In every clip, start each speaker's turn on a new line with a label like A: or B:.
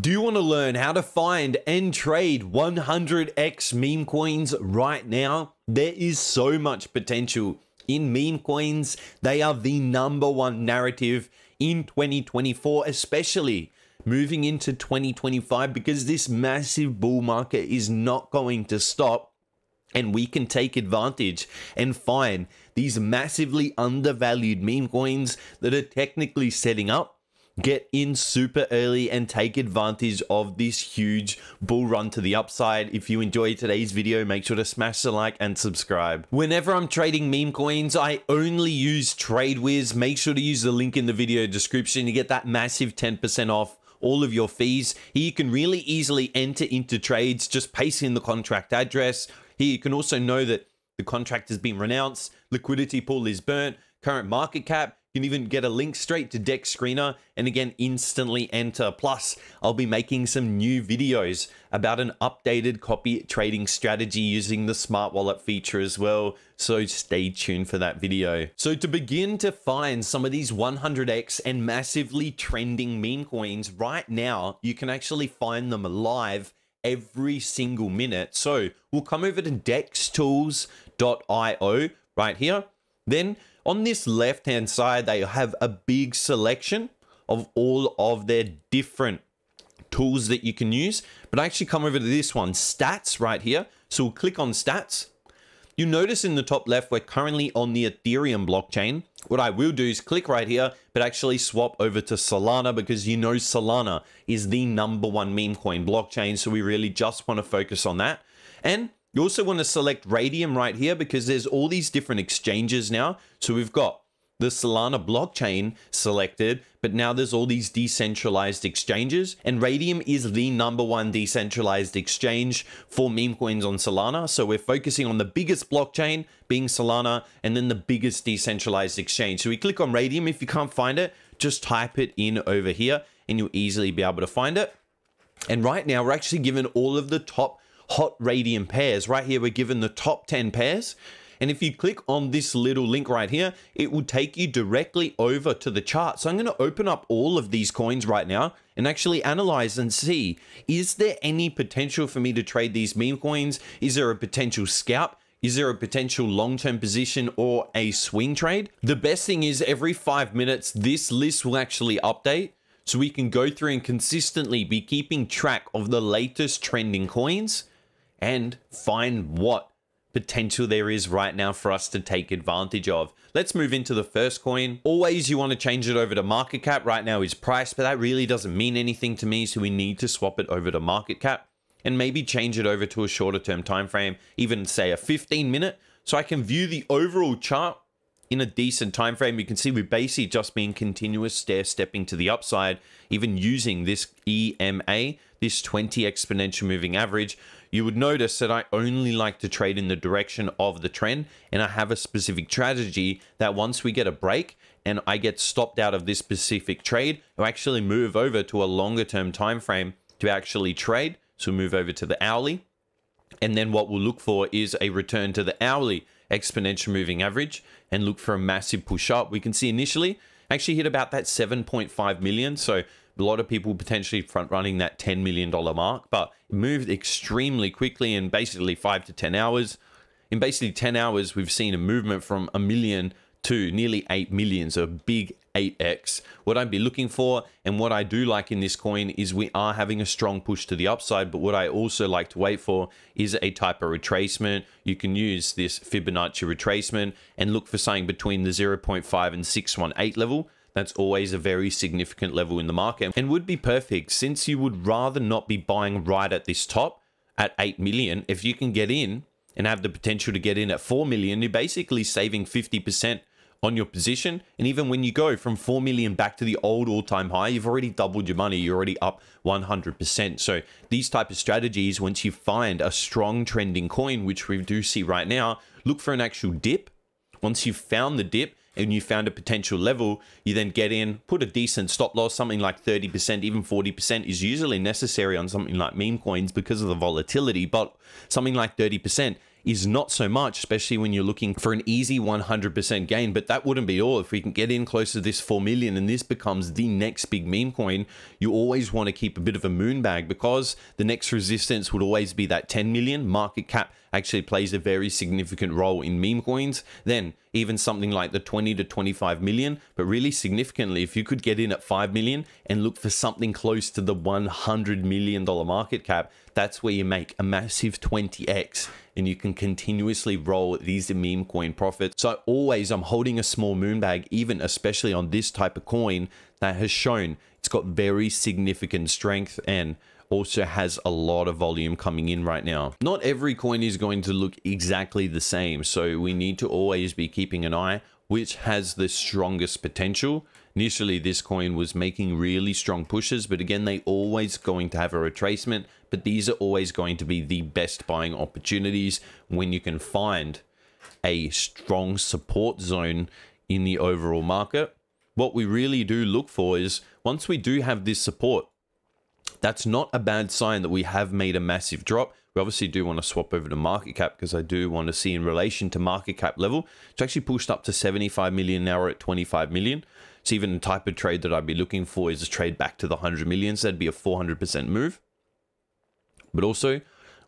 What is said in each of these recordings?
A: Do you want to learn how to find and trade 100x meme coins right now? There is so much potential in meme coins. They are the #1 narrative in 2024, especially moving into 2025, because this massive bull market is not going to stop. And we can take advantage and find these massively undervalued meme coins that are technically setting up, get in super early and take advantage of this huge bull run to the upside. If you enjoyed today's video, make sure to smash the like and subscribe. Whenever I'm trading meme coins, I only use TradeWiz. Make sure to use the link in the video description to get that massive 10% off all of your fees. Here you can really easily enter into trades, just paste in the contract address. Here you can also know that the contract has been renounced, liquidity pool is burnt, current market cap. You can even get a link straight to Dex Screener and again instantly enter. Plus, I'll be making some new videos about an updated copy trading strategy using the smart wallet feature as well. So stay tuned for that video. So to begin to find some of these 100x and massively trending meme coins right now, you can actually find them live every single minute. So we'll come over to Dextools.io right here. Then on this left hand side, they have a big selection of all of their different tools that you can use. But I actually come over to this one, stats right here. So we'll click on stats. You notice in the top left, we're currently on the Ethereum blockchain. What I will do is click right here, but actually swap over to Solana, because you know Solana is the #1 meme coin blockchain. So we really just want to focus on that. And you also want to select Radium right here, because there's all these different exchanges now. So we've got the Solana blockchain selected, but now there's all these decentralized exchanges, and Radium is the #1 decentralized exchange for meme coins on Solana. So we're focusing on the biggest blockchain being Solana, and then the biggest decentralized exchange. So we click on Radium. If you can't find it, just type it in over here and you'll easily be able to find it. And right now we're actually given all of the top hot Radium pairs. Right here, we're given the top 10 pairs. And if you click on this little link right here, it will take you directly over to the chart. So I'm going to open up all of these coins right now and actually analyze and see, is there any potential for me to trade these meme coins? Is there a potential scalp? Is there a potential long-term position or a swing trade? The best thing is every 5 minutes, this list will actually update. So we can go through and consistently be keeping track of the latest trending coins and find what potential there is right now for us to take advantage of. Let's move into the first coin. Always you want to change it over to market cap. Right now is price, but that really doesn't mean anything to me. So we need to swap it over to market cap and maybe change it over to a shorter term time frame, even say a 15-minute, so I can view the overall chart in a decent time frame. You can see we've basically just been continuous stair stepping to the upside, even using this EMA, this 20 exponential moving average. You would notice that I only like to trade in the direction of the trend, and I have a specific strategy that once we get a break and I get stopped out of this specific trade, I'll actually move over to a longer term time frame to actually trade. So move over to the hourly, and then what we'll look for is a return to the hourly exponential moving average and look for a massive push up. We can see initially actually hit about that 7.5 million. So a lot of people potentially front running that $10 million mark, but it moved extremely quickly in basically 5 to 10 hours. In basically 10 hours, we've seen a movement from 1 million to nearly 8 million, so a big 8x. What I'd be looking for, and what I do like in this coin, is we are having a strong push to the upside, but what I also like to wait for is a type of retracement. You can use this Fibonacci retracement and look for something between the 0.5 and 618 level. That's always a very significant level in the market and would be perfect, since you would rather not be buying right at this top at 8 million. If you can get in and have the potential to get in at 4 million, you're basically saving 50% on your position. And even when you go from 4 million back to the old all-time high, you've already doubled your money. You're already up 100%. So these type of strategies, once you find a strong trending coin, which we do see right now, look for an actual dip. Once you've found the dip and you found a potential level, you then get in, put a decent stop loss. Something like 30%, even 40% is usually necessary on something like meme coins because of the volatility, but something like 30% is not so much, especially when you're looking for an easy 100% gain. But that wouldn't be all. If we can get in close to this 4 million and this becomes the next big meme coin, you always want to keep a bit of a moon bag, because the next resistance would always be that 10 million. Market cap actually plays a very significant role in meme coins. Then even something like the 20 to 25 million, but really significantly, if you could get in at 5 million and look for something close to the $100 million market cap, that's where you make a massive 20x and you can continuously roll these meme coin profits. So always I'm holding a small moon bag, even especially on this type of coin that has shown it's got very significant strength and also has a lot of volume coming in right now. Not every coin is going to look exactly the same, so we need to always be keeping an eye which has the strongest potential. Initially, this coin was making really strong pushes, but again, they always going to have a retracement, but these are always going to be the best buying opportunities when you can find a strong support zone in the overall market. What we really do look for is, once we do have this support, that's not a bad sign that we have made a massive drop. We obviously do want to swap over to market cap, because I do want to see in relation to market cap level, it's actually pushed up to 75 million. Now we're at 25 million. So even the type of trade that I'd be looking for is a trade back to the 100 million. So that'd be a 400% move. But also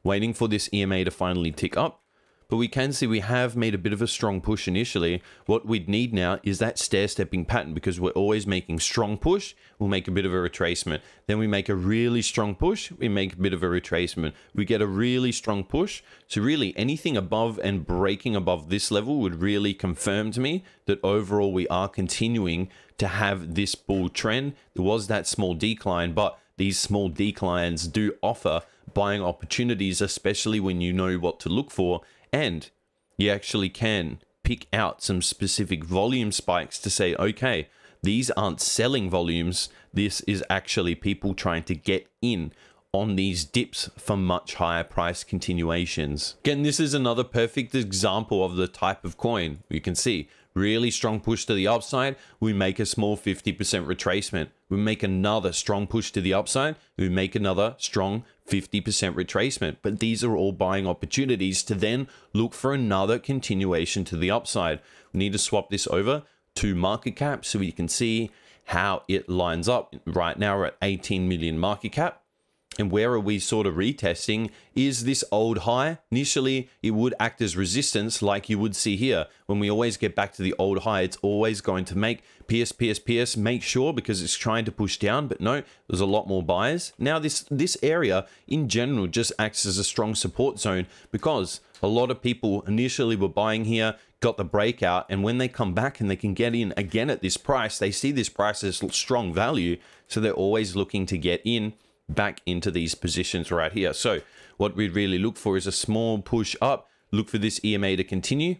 A: waiting for this EMA to finally tick up. But we can see we have made a bit of a strong push initially. What we'd need now is that stair-stepping pattern, because we're always making strong push, we'll make a bit of a retracement. Then we make a really strong push, we make a bit of a retracement. We get a really strong push. So really anything above and breaking above this level would really confirm to me that overall we are continuing to have this bull trend. There was that small decline, but these small declines do offer buying opportunities, especially when you know what to look for. And you actually can pick out some specific volume spikes to say, okay, these aren't selling volumes. This is actually people trying to get in on these dips for much higher price continuations. Again, this is another perfect example of the type of coin. You can see really strong push to the upside. We make a small 50% retracement. We make another strong push to the upside. We make another strong 50% retracement. But these are all buying opportunities to then look for another continuation to the upside. We need to swap this over to market cap so we can see how it lines up. Right now we're at 18 million market cap. And where are we sort of retesting is this old high. Initially, it would act as resistance like you would see here. When we always get back to the old high, it's always going to make PS, make sure, because it's trying to push down, but no, there's a lot more buyers. Now this area in general just acts as a strong support zone, because a lot of people initially were buying here, got the breakout, and when they come back and they can get in again at this price, they see this price as strong value. So they're always looking to get in back into these positions right here. So what we really look for is a small push up, look for this EMA to continue,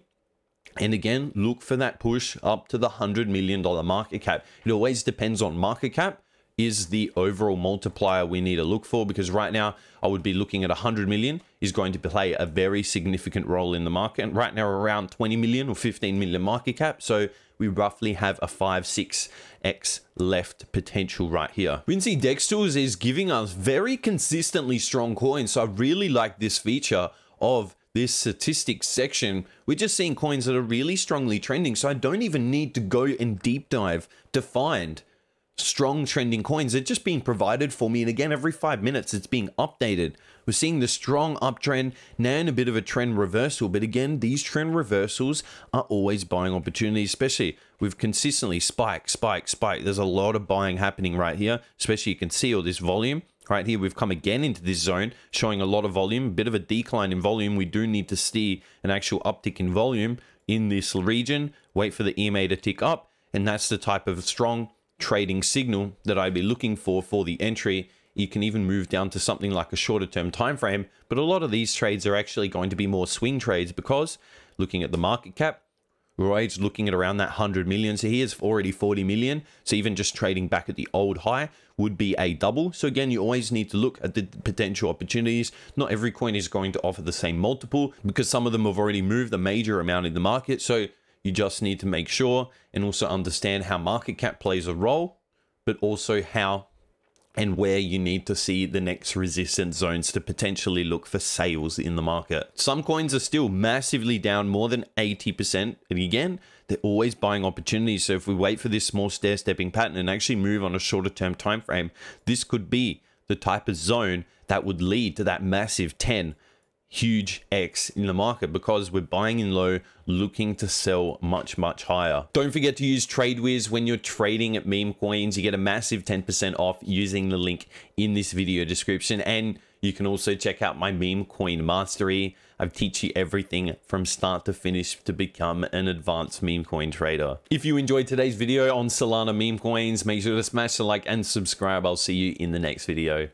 A: and again look for that push up to the $100 million market cap. It always depends on market cap is the overall multiplier we need to look for, because right now I would be looking at 100 million is going to play a very significant role in the market. And right now around 20 million or 15 million market cap, so we roughly have a 5-6x left potential right here. We can see Dextools is giving us very consistently strong coins. So I really like this feature of this statistics section. We're just seeing coins that are really strongly trending. So I don't even need to go and deep dive to find strong trending coins. They're just being provided for me, and again every 5 minutes it's being updated. We're seeing the strong uptrend now in a bit of a trend reversal, but again these trend reversals are always buying opportunities, especially with consistently spike. There's a lot of buying happening right here, especially you can see all this volume right here. We've come again into this zone showing a lot of volume, a bit of a decline in volume. We do need to see an actual uptick in volume in this region, wait for the EMA to tick up, and that's the type of strong trading signal that I'd be looking for the entry. You can even move down to something like a shorter term time frame, but a lot of these trades are actually going to be more swing trades, because looking at the market cap, we're always looking at around that 100 million. So here's already 40 million. So even just trading back at the old high would be a double. So again, you always need to look at the potential opportunities. Not every coin is going to offer the same multiple, because some of them have already moved a major amount in the market. So you just need to make sure and also understand how market cap plays a role, but also how and where you need to see the next resistance zones to potentially look for sales in the market. Some coins are still massively down, more than 80%. And again, they're always buying opportunities. So if we wait for this small stair-stepping pattern and actually move on a shorter term time frame, this could be the type of zone that would lead to that massive 10 huge X in the market, because we're buying in low, looking to sell much, much higher. Don't forget to use TradeWiz when you're trading at Memecoins. You get a massive 10% off using the link in this video description. And you can also check out my Memecoin mastery. I teach you everything from start to finish to become an advanced Memecoin trader. If you enjoyed today's video on Solana Memecoins, make sure to smash the like and subscribe. I'll see you in the next video.